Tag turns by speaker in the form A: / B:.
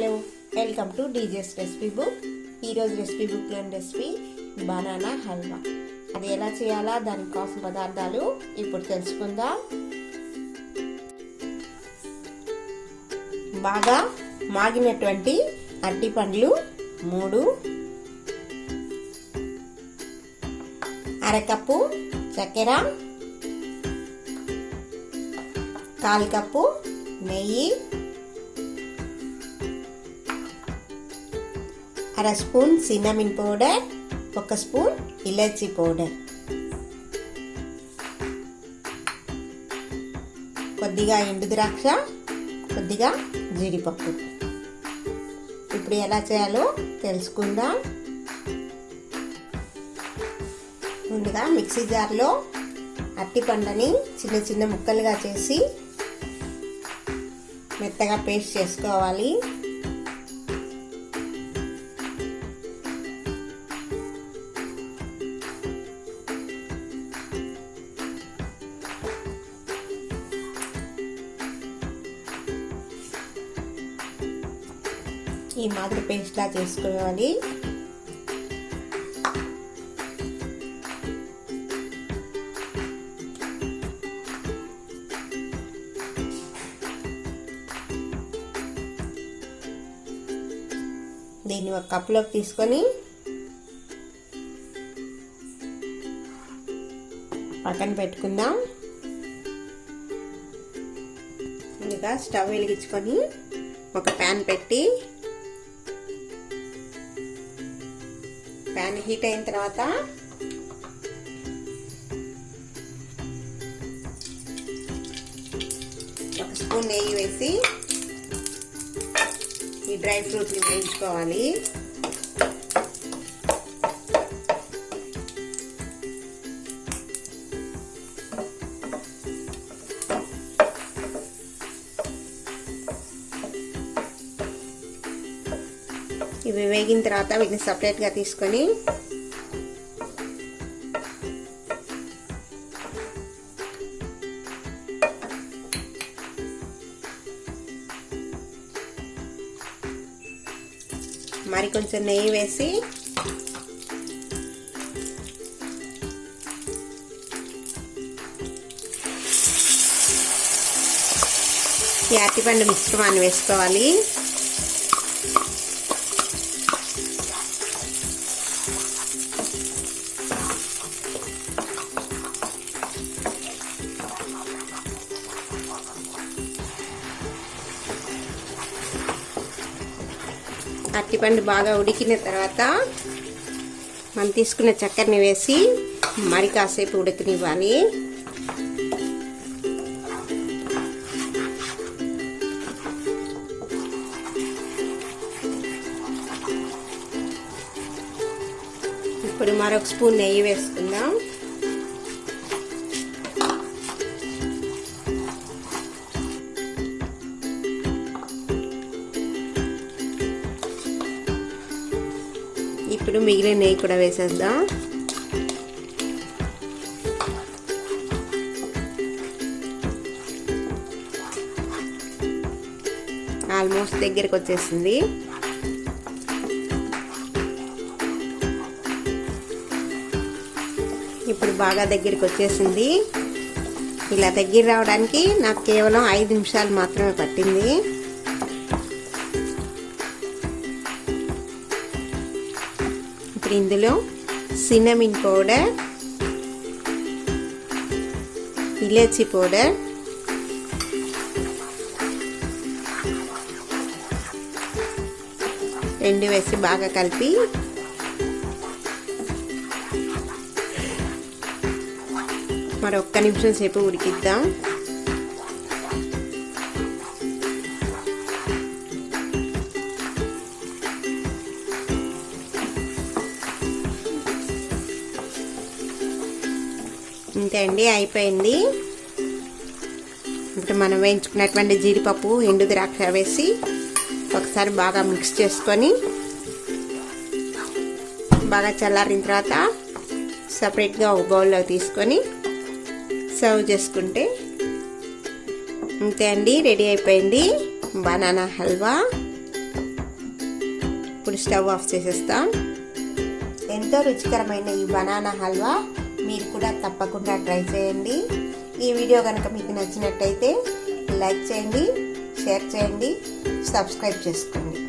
A: Hello, welcome to DJs recipe book. ఈరోజు recipe బుక్లోని recipe banana halwa. అది ఎలా చేయాలా, దానికి కావాల్సిన పదార్థాలు ఇప్పుడు తెలుసుకుందాం. బాగా మాగినటువంటి అరటి పండ్లు 3, అరకప్పు చక్కెర, 1/4 కప్పు నెయ్యి, 1/2 స్పూన్ సిన్నమిన్ పౌడర్, 1 స్పూన్ ఇలాచీ పౌడర్, కొద్దిగా ఎండు ద్రాక్ష, కొద్దిగా జీడిపప్పు. ఇప్పుడు ఎలా చేయాలో తెలుసుకుందాం. ముందుగా మిక్సీ జార్లో అరటి పండ్లని చిన్న చిన్న ముక్కలుగా చేసి మెత్తగా పేస్ట్ చేసుకోవాలి. ఈ మాదిరి పేస్ట్లా చేసుకోవాలి. దీన్ని ఒక కప్లోకి తీసుకొని పక్కన పెట్టుకుందాం. ముందుగా స్టవ్ వెలిగించుకొని ఒక ప్యాన్ పెట్టి, ప్యాన్ హీట్ అయిన తర్వాత ఒక స్పూన్ నెయ్యి వేసి ఈ డ్రై ఫ్రూట్స్ని వేయించుకోవాలి. ఇవి వేగిన తర్వాత వీటిని సపరేట్గా తీసుకొని మరి కొంచెం నెయ్యి వేసి ఈ అరటిపండు మిశ్రమాన్ని వేసుకోవాలి. అరటిపండు బాగా ఉడికిన తర్వాత మనం తీసుకున్న చక్కెరని వేసి మరి కాసేపు ఉడకనివ్వాలి. ఇప్పుడు మరొక స్పూన్ నెయ్యి వేసుకుందాం. ఇప్పుడు మిగిలిన నెయ్యి కూడా వేసేద్దాం. ఆల్మోస్ట్ దగ్గరికి వచ్చేసింది. ఇప్పుడు బాగా దగ్గరికి వచ్చేసింది. ఇలా దగ్గర రావడానికి నాకు కేవలం 5 నిమిషాలు మాత్రమే పట్టింది. ఇప్పుడు ఇందులో సిన్నమిన్ పౌడర్, ఇలాచీ పౌడర్, రెండు వేసి బాగా కలిపి మరొక్క నిమిషం సేపు ఉడికిద్దాం. అంతే అండి, అయిపోయింది. ఇప్పుడు మనం వేయించుకున్నటువంటి జీడిపప్పు, ఎండు ద్రాక్ష వేసి ఒకసారి బాగా మిక్స్ చేసుకొని బాగా చల్లారిన తర్వాత సపరేట్గా ఒక బౌల్లో తీసుకొని సర్వ్ చేసుకుంటే అంతే అండి, రెడీ అయిపోయింది బనానా హల్వా. ఇప్పుడు స్టవ్ ఆఫ్ చేసేస్తాం. ఎంతో రుచికరమైన ఈ బనానా హల్వా మీరు కూడా తప్పకుండా ట్రై చేయండి. ఈ వీడియో కనుక మీకు నచ్చినట్టయితే లైక్ చేయండి, షేర్ చేయండి, సబ్స్క్రైబ్ చేసుకోండి.